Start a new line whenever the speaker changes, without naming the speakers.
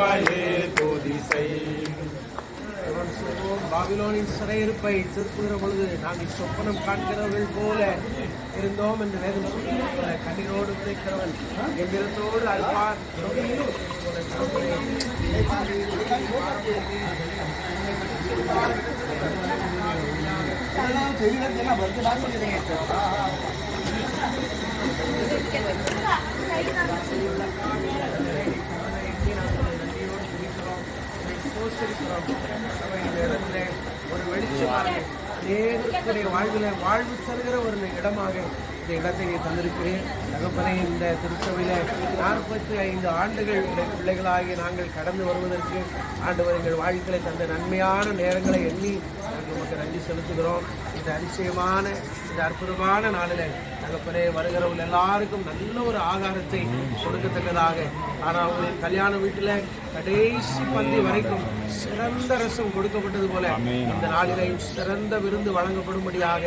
தாயே தோதிசை.
பாபிலோனின் சிறையிருப்பை திருப்புகிற பொழுது நாங்கள் சொப்பனம் காண்கிறவர்கள் போல இருந்தோம் என்று வேதம் சொல்ல, கண்ணீரோடு உழைக்கிறவன் எந்திரத்தோடு அல்பார். ஒரு வெளிச்சமாக அநேகருடைய வாழ்வு தருகிற ஒரு இடமாக இந்த இடத்தை தந்திருக்கிறேன். தகப்பனே, இந்த திருச்சபையில் 45 ஆண்டுகள் பிள்ளைகளாகி நாங்கள் கடந்து வருவதற்கு ஆண்டவர் எங்கள் வாழ்க்கையை தந்த நன்மையான நேரங்களை எண்ணி நாங்கள் நமக்கு நன்றி செலுத்துகிறோம். இந்த அதிசயமான இந்த அற்புதமான நாளில் தகப்பனே, வருகிறவர்கள் எல்லாருக்கும் நல்ல ஒரு ஆகாரத்தை கொடுக்கத்தக்கதாக, ஆனால் அவங்களுக்கு கல்யாண வீட்டில் கடைசி பந்தி வரைக்கும் சிறந்த ரசம் கொடுக்கப்பட்டது போல இந்த நாளிலே சிறந்த விருந்து வழங்கப்படும்படியாக